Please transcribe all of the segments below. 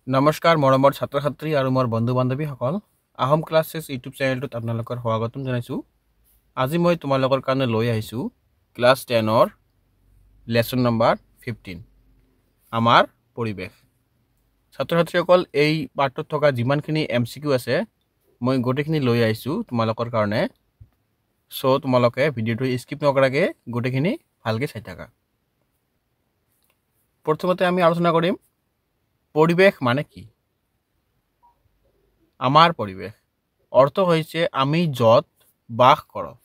নমস্কাৰ মৰমৰ ছাত্ৰ ছাত্ৰী আৰু মোৰ বন্ধু বান্ধৱীসকল আহোম ক্লাছেছ ইউটিউব চেনেলটোত আপোনালোকৰ স্বাগতম জনাইছোঁ। আজি মই তোমালোকৰ কাৰণে লৈ আহিছোঁ ক্লাছ 10ৰ লেচন নম্বৰ 15 আমাৰ পৰিৱেশ। ছাত্ৰ ছাত্ৰীসকল এই পাঠটোত থকা যিমানখিনি MCQ আছে মই গোটেইখিনি লৈ আহিছোঁ তোমালোকৰ কাৰণে। চ' তোমালোকে ভিডিঅ'টো স্কিপ নকৰাকৈ গোটেইখিনি ভালকৈ চাই থাকা। প্ৰথমতে আমি আলোচনা কৰিম পৰিৱেশ মানে কি। আমাৰ পৰিৱেশ অৰ্থ হৈছে আমি য'ত বাস কৰোঁ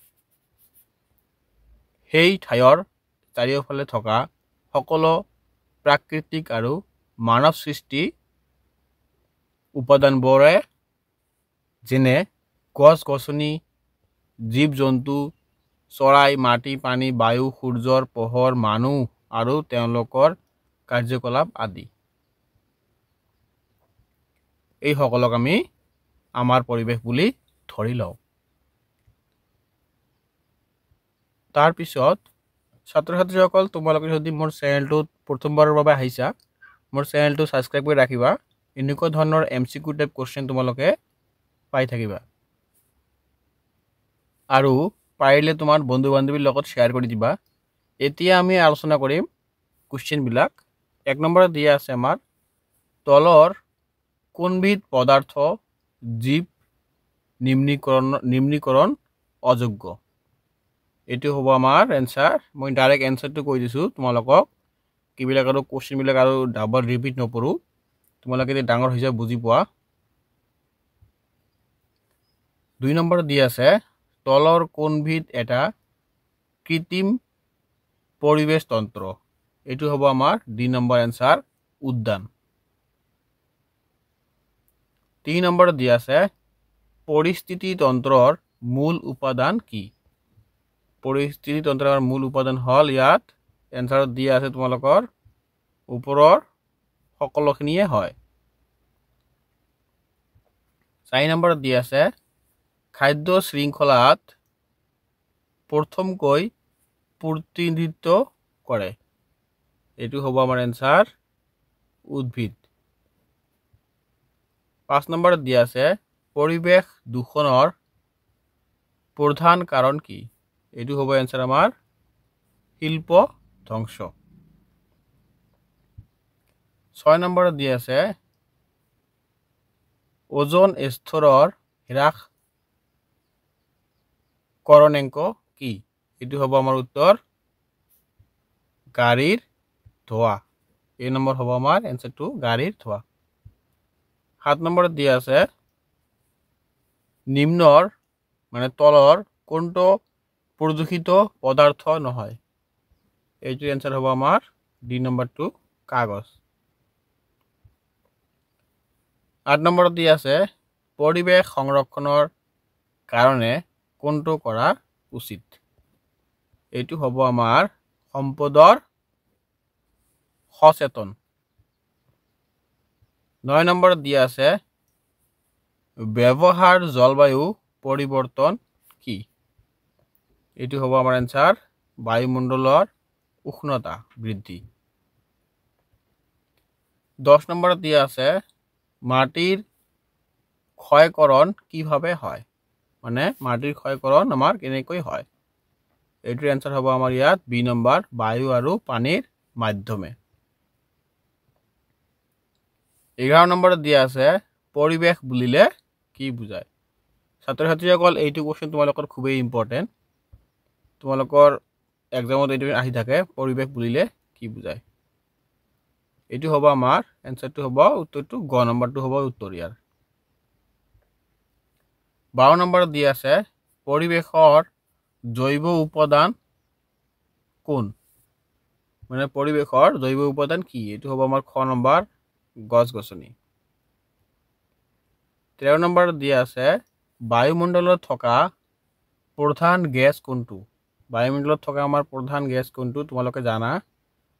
সেই ঠাইৰ চাৰিওফালে থকা সকলো প্ৰাকৃতিক আৰু মানৱ সৃষ্টি উপাদানবোৰে যেনে গছ গছনি, জীৱ জন্তু, চৰাই, মাটি, পানী, বায়ু, সূৰ্যৰ পোহৰ, মানুহ আৰু তেওঁলোকৰ কাৰ্যকলাপ আদি এই সকলক আমি আমাৰ পৰিৱেশ বুলি ধৰি লওঁ। তাৰপিছত ছাত্ৰ ছাত্ৰীসকল তোমালোকে যদি মোৰ চেনেলটোত প্ৰথমবাৰৰ বাবে আহিছা মোৰ চেনেলটো ছাবস্ক্ৰাইব কৰি ৰাখিবা। এনেকুৱা ধৰণৰ MCQ টাইপ কুৱেশ্যন তোমালোকে পাই থাকিবা আৰু পাৰিলে তোমাৰ বন্ধু বান্ধৱীৰ লগত শ্বেয়াৰ কৰি দিবা। এতিয়া আমি আলোচনা কৰিম কুৱেশ্যনবিলাক। 1 নম্বৰত দিয়া আছে আমাৰ তলৰ কোনবিধ পদাৰ্থ জীৱ নিম্নীকৰণ অযোগ্য। এইটো হ'ব আমাৰ এনসাৰ। মই ডাইৰেক্ট এনসাৰটো কৈ দিছোঁ তোমালোকক, কিবিলাক আৰু কুৱেশ্যনবিলাক আৰু ডাবল ৰিপিট নকৰোঁ, তোমালোকে ডাঙৰ হিচাপে বুজি পোৱা। 2 নম্বৰত দিয়া আছে তলৰ কোনবিধ এটা কৃত্ৰিম পৰিৱেশ তন্ত্ৰ। এইটো হ'ব আমাৰ 2 নম্বৰ এনসাৰ উদ্যান। 3 নম্বৰত দিয়া আছে পৰিস্থিতি তন্ত্ৰৰ মূল উপাদান কি। পৰিস্থিতি তন্ত্ৰৰ মূল উপাদান হ'ল ইয়াত এনসাৰত দিয়া আছে তোমালোকৰ ওপৰৰ সকলোখিনিয়ে হয়। 4 নম্বৰত দিয়া আছে খাদ্য শৃংখলাত প্ৰথমকৈ প্ৰতিনিধিত্ব কৰে। এইটো হ'ব আমাৰ এনসাৰ উদ্ভিদ। 5 নম্বৰত দিয়া আছে পৰিৱেশ দূষণৰ প্ৰধান কাৰণ কি। এইটো হ'ব এনসাৰ আমাৰ শিল্প ধ্বংস। 6 নম্বৰত দিয়া আছে ওজন স্তৰৰ হ্ৰাস কৰণাংক কি। এইটো হ'ব আমাৰ উত্তৰ গাড়ীৰ ধোঁৱা। এই নম্বৰ হ'ব আমাৰ এনসাৰটো গাড়ীৰ ধোঁৱা। 7 নম্বৰত দিয়া আছে নিম্নৰ মানে তলৰ কোনটো প্ৰদূষিত পদাৰ্থ নহয়। এইটো এনসাৰ হ'ব আমাৰ ডি নম্বৰটো কাগজ। 8 নম্বৰত দিয়া আছে পৰিৱেশ সংৰক্ষণৰ কাৰণে কোনটো কৰা উচিত। এইটো হ'ব আমাৰ সম্পদৰ সচেতন। 9 নম্বৰত দিয়া আছে ব্যৱহাৰ জলবায়ু পৰিৱৰ্তন কি। এইটো হ'ব আমাৰ এনসাৰ বায়ুমণ্ডলৰ উষ্ণতা বৃদ্ধি। 10 নম্বৰত দিয়া আছে মাটিৰ ক্ষয়কৰণ কিভাৱে হয়, মানে মাটিৰ ক্ষয়কৰণ আমাৰ কেনেকৈ হয়। এইটোৰ এনসাৰ হ'ব আমাৰ ইয়াত বি নম্বৰ বায়ু আৰু পানীৰ মাধ্যমে। 11 নম্বৰত দিয়া আছে পৰিৱেশ বুলিলে কি বুজায়। ছাত্ৰ ছাত্ৰীসকল এইটো কুৱেশ্যন তোমালোকৰ খুবেই ইম্পৰ্টেণ্ট, তোমালোকৰ এক্সামত এইটো আহি থাকে পৰিৱেশ বুলিলে কি বুজায়। এইটো হ'ব আমাৰ এনসাৰটো হ'ব উত্তৰটো গ নম্বৰটো হ'ব উত্তৰ ইয়াৰ। 12 নম্বৰত দিয়া আছে পৰিৱেশৰ জৈৱ উপাদান কোন, মানে পৰিৱেশৰ জৈৱ উপাদান কি। এইটো হ'ব আমাৰ খ নম্বৰ গছ গছনি। 13 নম্বৰত দিয়া আছে বায়ুমণ্ডলত থকা প্ৰধান গেছ কোনটো। বায়ুমণ্ডলত থকা আমাৰ প্ৰধান গেছ কোনটো তোমালোকে জানা।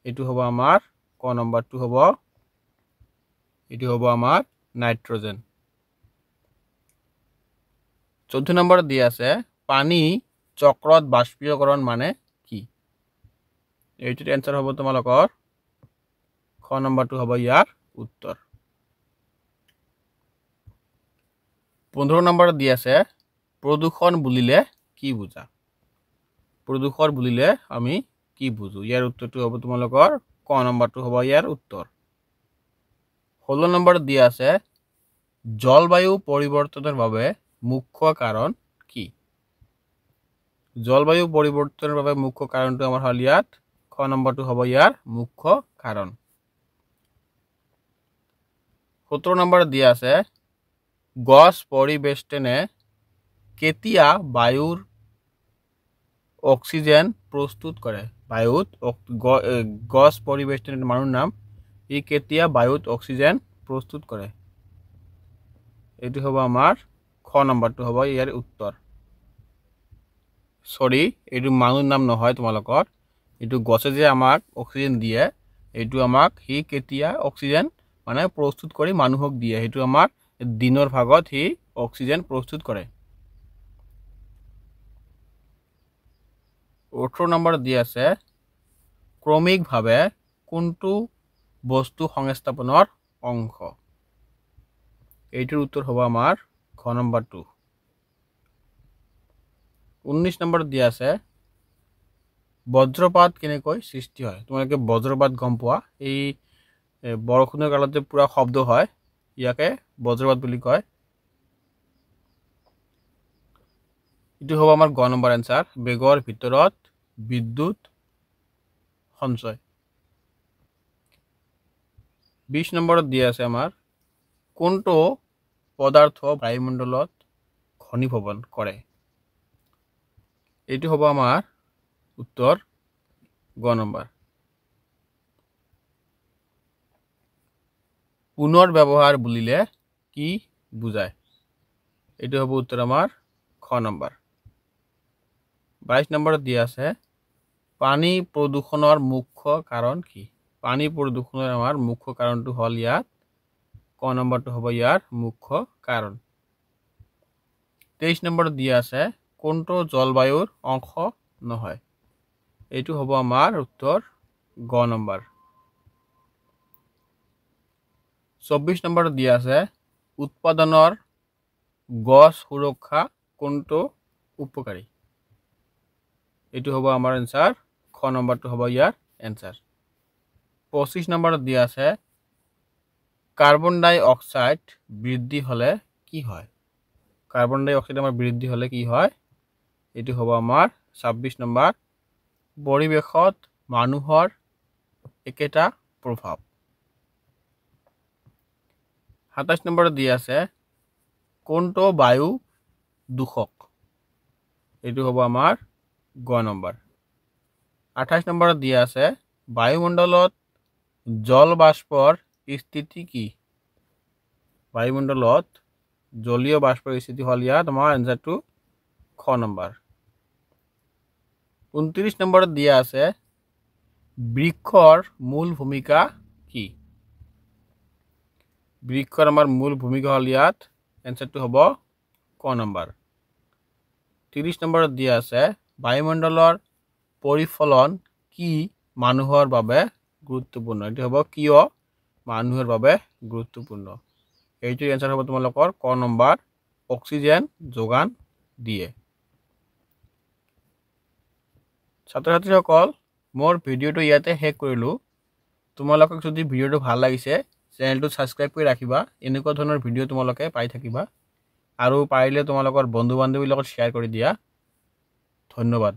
এইটো হ'ব আমাৰ ক নম্বৰটো হ'ব, এইটো হ'ব আমাৰ নাইট্ৰজেন। 14 নম্বৰত দিয়া আছে পানী চক্ৰত বাষ্পীয়কৰণ মানে কি। এইটোৰ এনসাৰ হ'ব তোমালোকৰ খ নম্বৰটো হ'ব ইয়াৰ উত্তৰ। 15 নম্বৰ দি আছে প্ৰদূষণ বুলিলে কি বুজা প্ৰদূষণ বুলিলে আমি কি বুজো ইয়াৰ উত্তৰটো হ'ব তোমালোকৰ ক নম্বৰটো হ'ব ইয়াৰ উত্তৰ 16 নম্বৰ দি আছে জলবায়ু পৰিৱৰ্তনৰ বাবে মুখ্য কাৰণ কি জলবায়ু পৰিৱৰ্তনৰ বাবে মুখ্য কাৰণটো আমাৰ হল ইয়াত খ নম্বৰটো হ'ব ইয়াৰ মুখ্য কাৰণ 17 নম্বৰ দি আছে গছ পৰিবেষ্টনে কেতিয়া বায়ুৰ অক্সিজেন প্ৰস্তুত কৰে বায়ুত গছ পৰিবেষ্টনে মানুহৰ নাম ই কেতিয়া বায়ুত অক্সিজেন প্ৰস্তুত কৰে এইটো হ'ব আমাৰ খ নম্বৰটো হ'ব ইয়াৰ উত্তৰ সৰি এইটো মানুহৰ নাম নহয় তোমালোকৰ এইটো গছে যে আমাক অক্সিজেন দিয়ে এইটো আমাক হি কেতিয়া অক্সিজেন মানে প্ৰস্তুত কৰি মানুহক দিয়ে এইটো আমাক দিনৰ ভাগত হি অক্সিজেন প্ৰস্তুত কৰে 18 নম্বৰ দি আছে ক্ৰমিকভাৱে কোনটো বস্তু সংস্থাপনৰ অংশ এইটোৰ উত্তৰ হ'ব আমাৰ খ নম্বৰটো 19 নম্বৰ দি আছে বজ্ৰপাত কেনেকৈ সৃষ্টি হয় তোমালোকে বজ্ৰপাত গম পোৱা এই বৰষুণৰ কালত যে পুৰা শব্দ হয় ইয়াকে বজ্ৰপাত বুলি কয় এটো হ'ব আমাৰ গ নম্বৰ আনসাৰ বেগৰ ভিতৰত বিদ্যুৎ সঞ্চয় 20 নম্বৰত দি আছে আমাৰ কোনটো পদাৰ্থ বায়ুমণ্ডলত ঘনীভৱন কৰে এটো হ'ব আমাৰ উত্তৰ গ নম্বৰ পুনৰ ব্যৱহাৰ বুলিলে কি বুজায় এটো হ'ব উত্তৰ আমাৰ খ নম্বৰ 22 নম্বৰত দি আছে পানী প্ৰদূষণৰ মুখ্য কাৰণ কি পানী প্ৰদূষণৰ আমাৰ মুখ্য কাৰণটো হল ইয়াত ক নম্বৰটো হ'ব ইয়াৰ মুখ্য কাৰণ 23 নম্বৰত দি আছে কোনটো জলবায়ুৰ অংশ নহয় এইটো হ'ব আমাৰ উত্তৰ গ নম্বৰ 24 নম্বৰত দি আছে উৎপাদনৰ গছ সুৰক্ষা কোনটো উপকাৰী এইটো হ'ব আমাৰ আনসাৰ খ নম্বৰটো হ'ব ইয়াৰ আনসাৰ 25 নম্বৰত দি আছে কাৰ্বন ডাই অক্সাইড বৃদ্ধি হলে কি হয় কাৰ্বন ডাই অক্সাইড আমাৰ বৃদ্ধি হলে কি হয় এটো হ'ব আমাৰ 26 নম্বৰ পৰিবেশত মানুহৰ একেটা প্ৰভাৱ 27 নম্বৰত দি আছে কোনটো বায়ু দূষক এটো হ'ব আমাৰ গ নম্বৰ 28 নম্বৰত দি আছে বায়ুমণ্ডলত জল বাষ্পৰ স্থিতি কি বায়ুমণ্ডলত জলীয় বাষ্পৰ স্থিতি হল ইয়াত আমাৰ আনসাৰটো খ নম্বৰ 29 নম্বৰত দিয়া আছে বৃক্ষৰ মূল ভূমিকা কি বৃক্ষৰ আমাৰ মূল ভূমিকা হল ইয়াত আনসাৰটো হ'ব ক নম্বৰ 30 নম্বৰত দিয়া আছে বায়ুমণ্ডলৰ পৰিফলন কি মানুহৰ বাবে গুৰুত্বপূৰ্ণ এটো হ'ব কিয় মানুহৰ বাবে গুৰুত্বপূৰ্ণ এইটোৰ আনসাৰ হ'ব তোমালোকৰ ক নম্বৰ অক্সিজেন যোগান দিয়ে ছাত্ৰ ছাত্ৰীসকল মোৰ ভিডিওটো ইয়াতে শেষ কৰিলো তোমালোকক যদি ভিডিওটো ভাল লাগিছে চেনেলটো সাবস্ক্ৰাইব কৰি ৰাখিবা এনেকুৱা ধৰণৰ ভিডিও তোমালোকে পাই থাকিবা আৰু পাৰিলে তোমালোকৰ বন্ধু বান্ধৱীৰ লগত শেয়াৰ কৰি দিয়া ধন্যবাদ